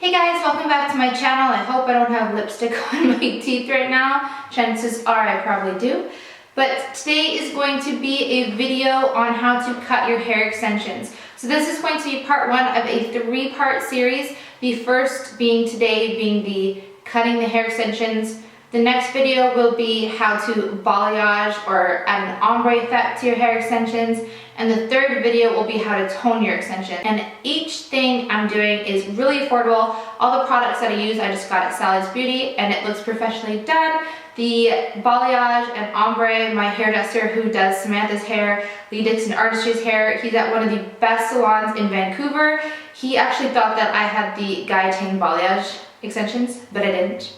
Hey guys, welcome back to my channel. I hope I don't have lipstick on my teeth right now. Chances are I probably do. But today is going to be a video on how to cut your hair extensions. So this is going to be part one of a three-part series. The first being today being the cutting the hair extensions. The next video will be how to balayage or add an ombre effect to your hair extensions. And the third video will be how to tone your extension. And each thing I'm doing is really affordable. All the products that I use, I just got at Stylist Beauty and it looks professionally done. The balayage and ombre, my hairdresser who does Samantha's hair, Lee Dixon Artistry's hair, he's at one of the best salons in Vancouver. He actually thought that I had the Guy Tang balayage extensions, but I didn't.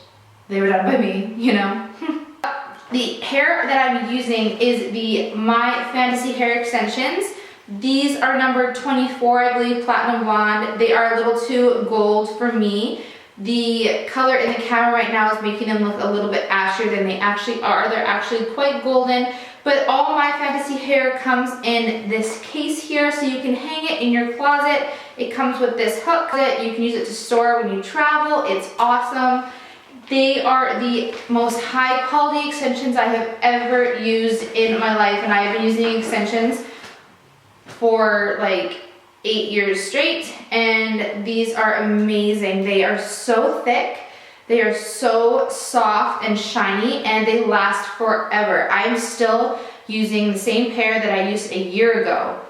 They were done by me, you know. The hair that I'm using is the My Fantasy hair extensions. These are number 24, I believe, platinum blonde. They are a little too gold for me. The color in the camera right now is making them look a little bit ashier than they actually are. They're actually quite golden, but all My Fantasy hair comes in this case here, so you can hang it in your closet. It comes with this hook. You can use it to store when you travel. It's awesome. They are the most high quality extensions I have ever used in my life, and I have been using extensions for like 8 years straight, and these are amazing. They are so thick, they are so soft and shiny, and they last forever. I'm still using the same pair that I used a year ago,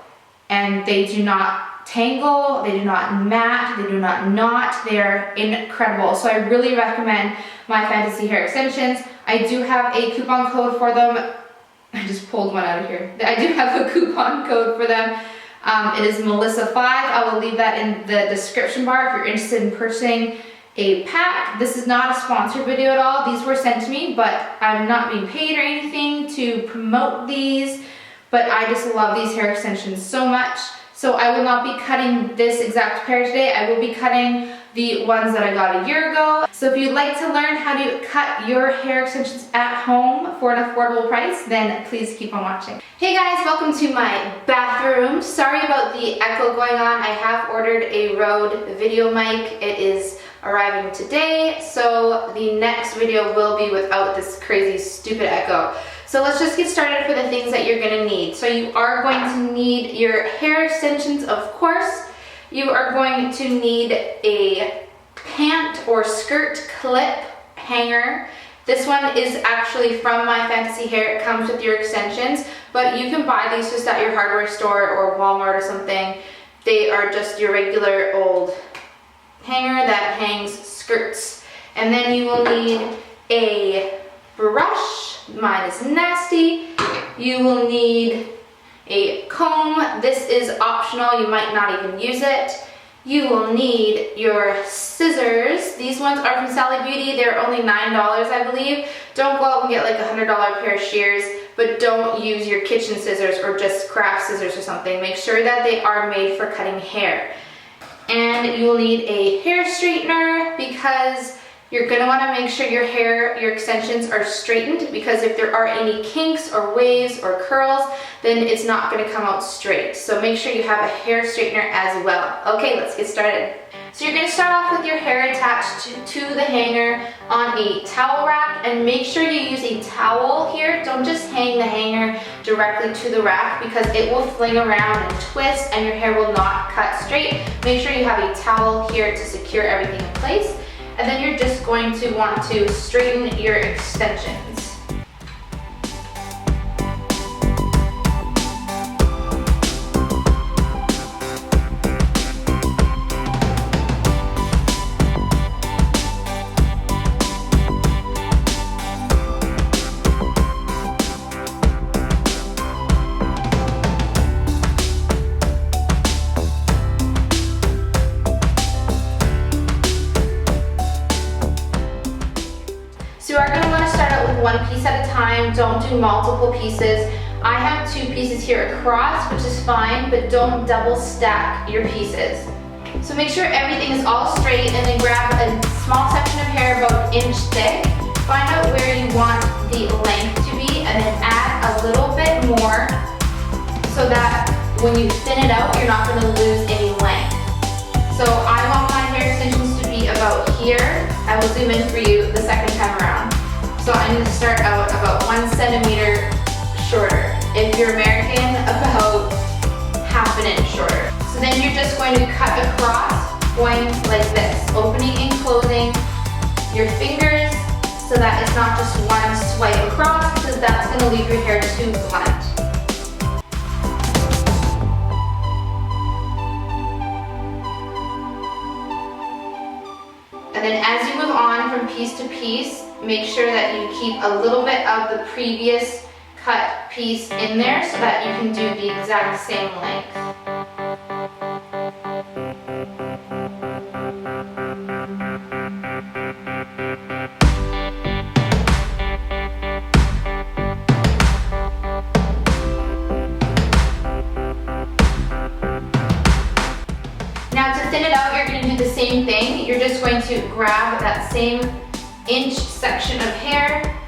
and they do not tangle, they do not mat, they do not knot. They are incredible. So I really recommend My Fantasy hair extensions. I do have a coupon code for them. I just pulled one out of here. I do have a coupon code for them. It is Melissa5. I will leave that in the description bar if you're interested in purchasing a pack. This is not a sponsored video at all. These were sent to me, but I'm not being paid or anything to promote these. But I just love these hair extensions so much. So I will not be cutting this exact pair today. I will be cutting the ones that I got a year ago. So if you'd like to learn how to cut your hair extensions at home for an affordable price, then please keep on watching. Hey guys, welcome to my bathroom. Sorry about the echo going on. I have ordered a Rode video mic. It is arriving today, so the next video will be without this crazy stupid echo. So let's just get started for the things that you're gonna need. So you are going to need your hair extensions, of course. You are going to need a pant or skirt clip hanger. This one is actually from My Fantasy hair. It comes with your extensions, but you can buy these just at your hardware store or Walmart or something. They are just your regular old hanger that hangs skirts. And then you will need a brush. Mine is nasty. You will need a comb. This is optional. You might not even use it. You will need your scissors. These ones are from Sally Beauty. They're only $9, I believe. Don't go out and get like a $100 pair of shears, but don't use your kitchen scissors or just craft scissors or something. Make sure that they are made for cutting hair. And you will need a hair straightener because you're gonna wanna make sure your hair, your extensions are straightened, because if there are any kinks or waves or curls, then it's not gonna come out straight. So make sure you have a hair straightener as well. Okay, let's get started. So you're gonna start off with your hair attached to the hanger on a towel rack, and make sure you use a towel here. Don't just hang the hanger directly to the rack because it will fling around and twist and your hair will not cut straight. Make sure you have a towel here to secure everything in place. And then you're just going to want to straighten your extensions. So you are going to want to start out with one piece at a time. Don't do multiple pieces. I have 2 pieces here across, which is fine, but don't double stack your pieces. So make sure everything is all straight, and then grab a small section of hair about an inch thick. Find out where you want the length to be, and then add a little bit more so that when you thin it out, you're not going to lose any length. So I want my hair extensions to be about here. I will zoom in for you the second time around. So I'm going to start out about 1 centimeter shorter. If you're American, about ½ inch shorter. So then you're just going to cut across, going like this, opening and closing your fingers so that it's not just one swipe across, because that's going to leave your hair too blunt. And then as you move on from piece to piece, make sure that you keep a little bit of the previous cut piece in there so that you can do the exact same length. Now to thin it out, you're going to do the same thing. You're just going to grab that same inch section of hair,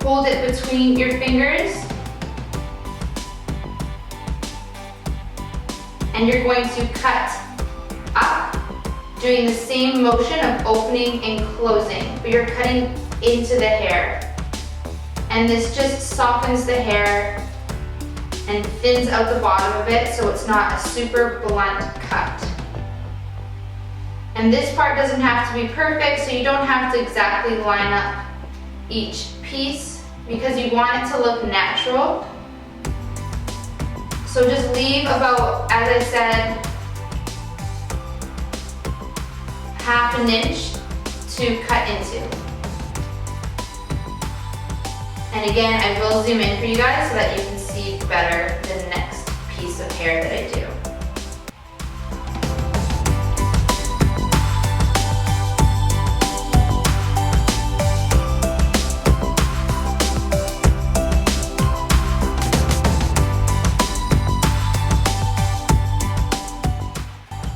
hold it between your fingers, and you're going to cut up, doing the same motion of opening and closing, but you're cutting into the hair. And this just softens the hair and thins out the bottom of it so it's not a super blunt cut. And this part doesn't have to be perfect, so you don't have to exactly line up each piece because you want it to look natural. So just leave about, as I said, ½ inch to cut into. And again, I will zoom in for you guys so that you can see better the next piece of hair that I do.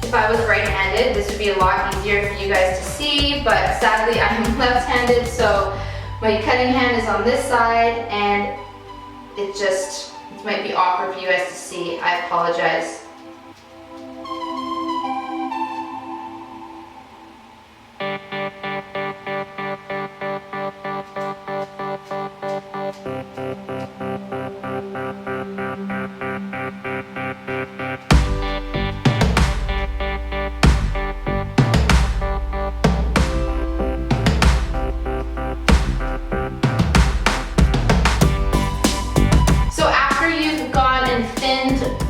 If I was right-handed, this would be a lot easier for you guys to see, but sadly I am left-handed, so my cutting hand is on this side, and it might be awkward for you guys to see. I apologize.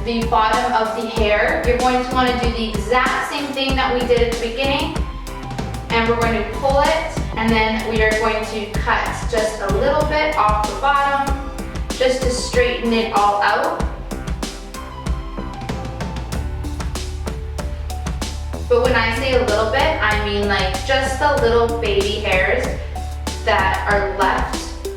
The bottom of the hair, you're going to want to do the exact same thing that we did at the beginning, and we're going to pull it, and then we are going to cut just a little bit off the bottom just to straighten it all out. But when I say a little bit, I mean like just the little baby hairs that are left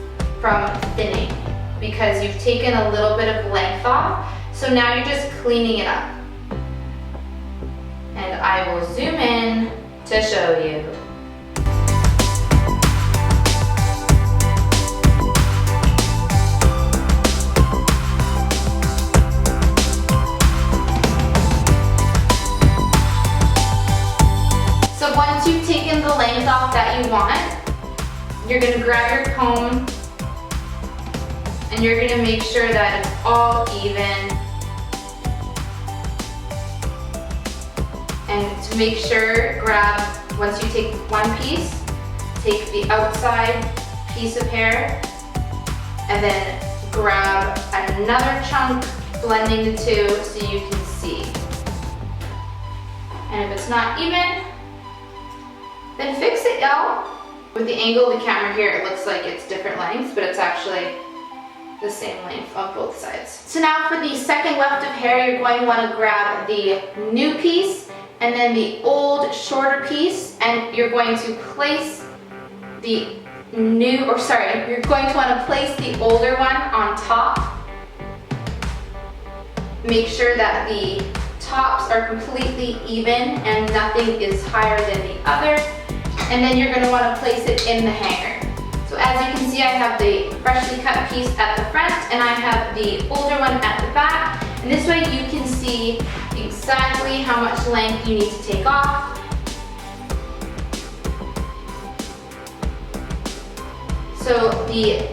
from thinning, because you've taken a little bit of length off. So now you're just cleaning it up. And I will zoom in to show you. So once you've taken the length off that you want, you're gonna grab your comb and you're gonna make sure that it's all even. And to make sure, once you take one piece, take the outside piece of hair, and then grab another chunk, blending the two so you can see. And if it's not even, then fix it, y'all. With the angle of the camera here, it looks like it's different lengths, but it's actually the same length on both sides. So now for the second weft of hair, you're going to want to grab the new piece and then the old shorter piece, and you're going to place the you're going to want to place the older one on top. Make sure that the tops are completely even and nothing is higher than the other, and then you're going to want to place it in the hanger. So as you can see, I have the freshly cut piece at the front and I have the older one at the back. And this way you can see exactly how much length you need to take off. So the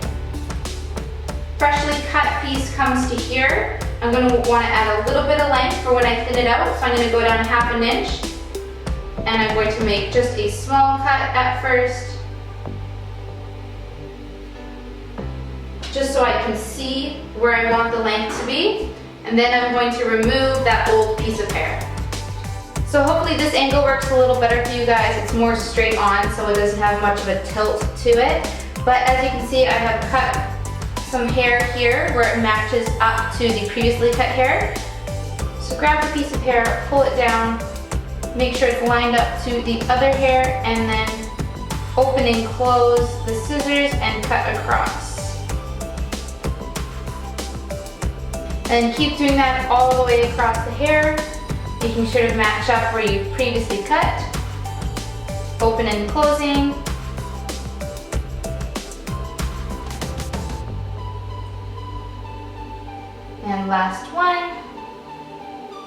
freshly cut piece comes to here. I'm going to want to add a little bit of length for when I thin it out. So I'm going to go down 1/2 inch. And I'm going to make just a small cut at first. Just so I can see where I want the length to be. And then I'm going to remove that old piece of hair. So hopefully this angle works a little better for you guys. It's more straight on, so it doesn't have much of a tilt to it. But as you can see, I have cut some hair here where it matches up to the previously cut hair. So grab a piece of hair, pull it down, make sure it's lined up to the other hair, and then open and close the scissors and cut across. And keep doing that all the way across the hair, making sure to match up where you previously cut. Open and closing. And last one.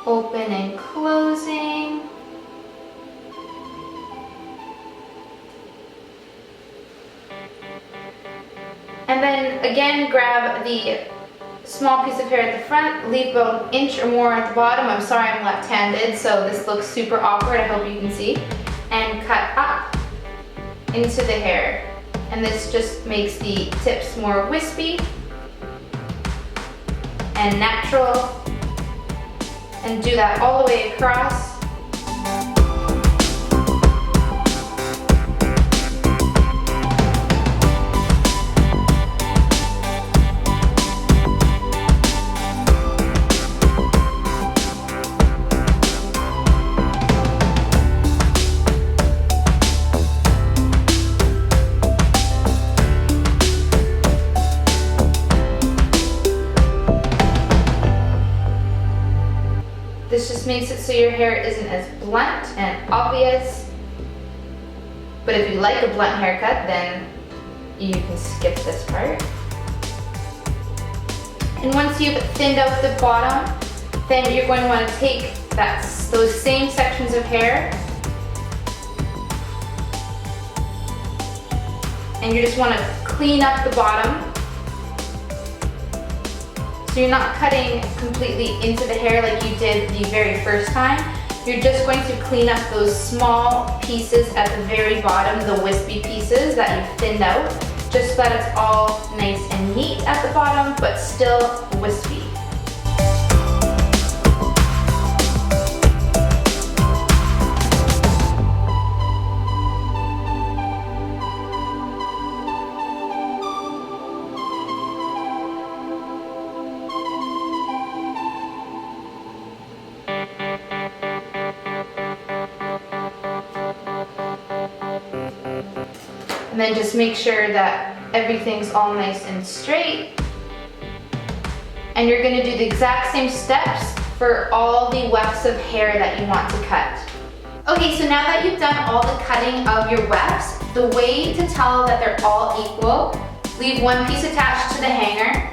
Open and closing. And then again, grab the small piece of hair at the front, leave about 1 inch or more at the bottom. I'm sorry, I'm left-handed, so this looks super awkward, I hope you can see. And cut up into the hair. And this just makes the tips more wispy and natural. And do that all the way across. This just makes it so your hair isn't as blunt and obvious. But if you like a blunt haircut, then you can skip this part. And once you've thinned out the bottom, then you're going to want to take those same sections of hair and you just want to clean up the bottom. So you're not cutting completely into the hair like you did the very first time. You're just going to clean up those small pieces at the very bottom, the wispy pieces that you've thinned out, just so that it's all nice and neat at the bottom, but still wispy. And then just make sure that everything's all nice and straight. And you're gonna do the exact same steps for all the wefts of hair that you want to cut. Okay, so now that you've done all the cutting of your wefts, the way to tell that they're all equal, leave one piece attached to the hanger.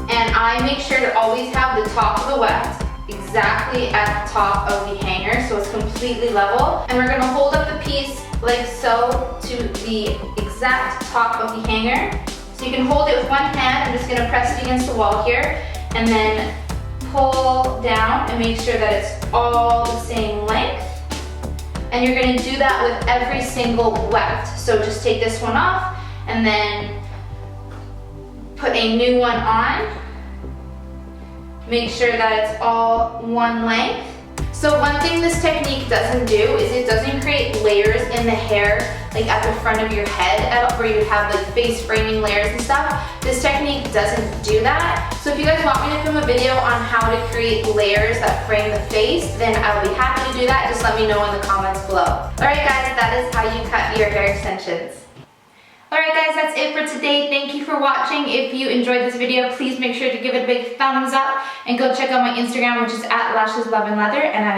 And I make sure to always have the top of the weft exactly at the top of the hanger, so it's completely level. And we're gonna hold up the piece like so to the exact top of the hanger. So you can hold it with one hand. I'm just gonna press it against the wall here and then pull down and make sure that it's all the same length. And you're gonna do that with every single weft. So just take this one off and then put a new one on. Make sure that it's all one length. So one thing this technique doesn't do is it doesn't create layers in the hair, like at the front of your head where you have like face framing layers and stuff. This technique doesn't do that. So if you guys want me to film a video on how to create layers that frame the face, then I'll be happy to do that. Just let me know in the comments below. Alright guys, that is how you cut your hair extensions. Alright guys, that's it for today. Thank you for watching. If you enjoyed this video, please make sure to give it a big thumbs up and go check out my Instagram, which is @LashesLoveAndLeather, and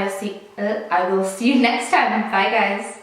I will see you next time. Bye guys.